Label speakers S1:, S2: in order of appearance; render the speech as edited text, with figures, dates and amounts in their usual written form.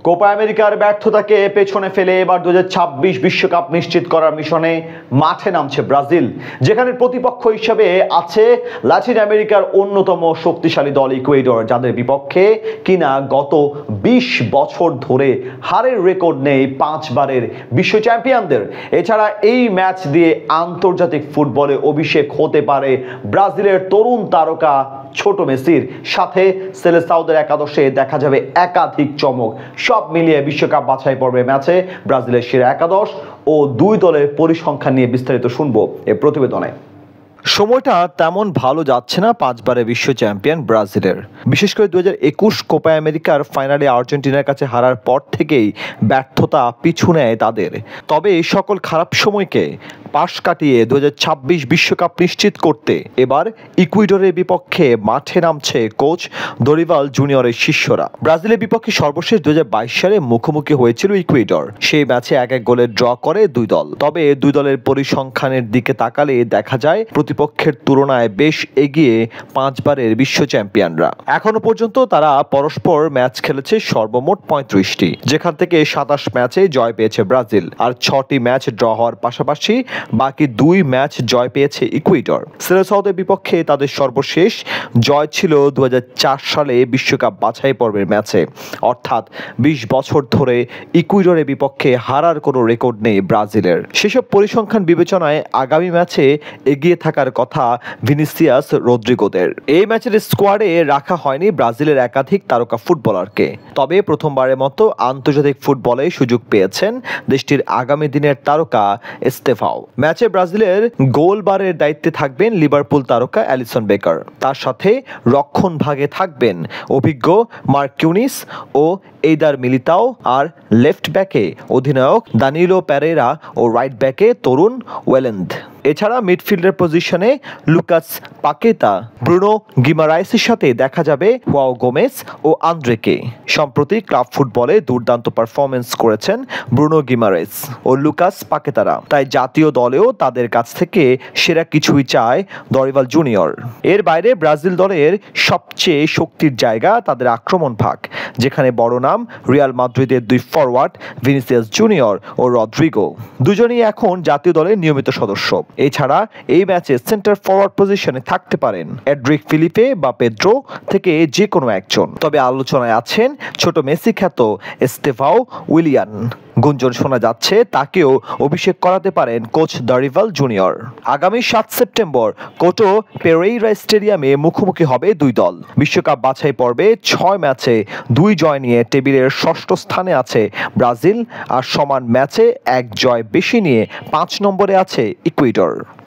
S1: Copa আমেরিকার ব্যর্থতাকে পেছনে ফেলে এবার 2026 বিশ্বকাপ নিশ্চিত করার মিশনে মাঠে নামছে ব্রাজিল, যেখানে প্রতিপক্ষ হিসেবে আছে লাতিন আমেরিকার অন্যতম শক্তিশালী দল ইকুয়েডর, যাদের বিপক্ষে কিনা গত 20 বছর ধরে হারের রেকর্ড নেই 5 বারের বিশ্ব চ্যাম্পিয়নদের। এছাড়া এই ম্যাচ দিয়ে আন্তর্জাতিক ফুটবলে অভিষেক হতে পারে ব্রাজিলের তরুণ তারকা ছোট মেসির, সাথে সেলেসাওদের একাদশে দেখা যাবে একাধিক চমক। সব মিলিয়ে বিশ্বকাপ বাছাই পর্বের ম্যাচে ব্রাজিলের সেরা একাদশ ও দুই দলের পরিসংখ্যান নিয়ে বিস্তারিত শুনবো এই প্রতিবেদনে। সময়টা তেমন ভালো যাচ্ছে না 5 বারের বিশ্ব চ্যাম্পিয়ন ব্রাজিলের। বিশেষ করে 2021 কোপা আমেরিকার ফাইনালে আর্জেন্টিনার কাছে হারার পর থেকেই ব্যর্থতা পিছু নেয় তাদের। তবে এই সকল খারাপ সময়কে পাশ কাটিয়ে 2026 বিশ্বকাপ নিশ্চিত করতে এবার ইকুয়েডরের বিপক্ষে মাঠে নামছে কোচ দরিভাল জুনিয়রের শিষ্যরা। ব্রাজিলের বিপক্ষে সর্বশেষ 2022 সালে মুখোমুখি হয়েছিল ইকুয়েডর। সেই ম্যাচে 1-1 গোলে ড্র করে দুই দল। তবে দুই দলের পরিসংখ্যানের দিকে তাকালে দেখা যায় প্রতিপক্ষের তুলনায় বেশ এগিয়ে 5 বারের বিশ্ব চ্যাম্পিয়নরা। এখনো পর্যন্ত তারা পরস্পর ম্যাচ খেলেছে সর্বমোট 35টি, যেখান থেকে 27 ম্যাচে জয় পেয়েছে ব্রাজিল, আর 6টি ম্যাচ ড্র হওয়ার পাশাপাশি বাকি 2 ম্যাচ জয় পেয়েছে ইকুয়েডর। সেলেসাওদের বিপক্ষে তাদের সর্বশেষ জয় ছিল 2004 সালে বিশ্বকাপ বাছাই পর্বের ম্যাচে। অর্থাৎ 20 বছর ধরে ইকুয়েডরের বিপক্ষে হারার কোনো রেকর্ড নেই ব্রাজিলের। সেসব পরিসংখ্যান বিবেচনায় আগামী ম্যাচে এগিয়ে থাকার কথা ভিনিসিয়াস রদ্রিগোদের। এই ম্যাচের স্কোয়াডে রাখা হয়নি ব্রাজিলের একাধিক তারকা ফুটবলারকে। তবে প্রথমবারের মতো আন্তর্জাতিক ফুটবলে সুযোগ পেয়েছেন দেশটির আগামী দিনের তারকা এস্তেভাও। ম্যাচে ব্রাজিলের গোলবারের দায়িত্বে থাকবেন লিভারপুল তারকা অ্যালিসন বেকার। তার সাথে রক্ষণ ভাগে থাকবেন অভিজ্ঞ মার্কিউনিস ও এইদার মিলিতাও, আর লেফট ব্যাকে অধিনায়ক দানিলো পেরেরা ও রাইট ব্যাকে তরুণ ওয়েলেন্দ। এছাড়া মিডফিল্ডার পজিশনে লুকাস পাকেতা, ব্রুনো গিমারাইসের সাথে দেখা যাবে ওয়াও গোমেজ ও আন্দ্রেকে। সম্প্রতি ক্লাব ফুটবলে দুর্দান্ত পারফরমেন্স করেছেন ব্রুনো গিমারাইস ও লুকাস পাকেতারা, তাই জাতীয় দলেও তাদের কাছ থেকে সেরা কিছুই চায় দরিভাল জুনিয়র। এর বাইরে ব্রাজিল দলের সবচেয়ে শক্তির জায়গা তাদের আক্রমণ ভাগ, যেখানে বড় নাম রিয়াল মাদ্রিদের 2 ফরওয়ার্ড ভিনিসিয়াস জুনিয়র ও রদ্রিগো, দুজনই এখন জাতীয় দলের নিয়মিত সদস্য। এছাড়া এই ম্যাচে সেন্টার ফরওয়ার্ড পজিশনে থাকতে পারেন এড্রিক ফিলিপে বা পেদ্রো থেকে যে কোনো একজন। তবে আলোচনায় আছেন ছোট মেসি খ্যাত এস্তেভাও উইলিয়ান। গুঞ্জন শোনা যাচ্ছে তাকেও অভিষেক করাতে পারেন কোচ দরিভাল জুনিয়র। আগামী 7 সেপ্টেম্বর কোটো পেরেইরা স্টেডিয়ামে মুখোমুখি হবে দুই দল। বিশ্বকাপ বাছাই পর্বে 6 ম্যাচে 2 জয় নিয়ে টেবিলের 6ষ্ঠ স্থানে আছে ব্রাজিল, আর সমান ম্যাচে 1 জয় বেশি নিয়ে 5 নম্বরে আছে ইকুয়েডর।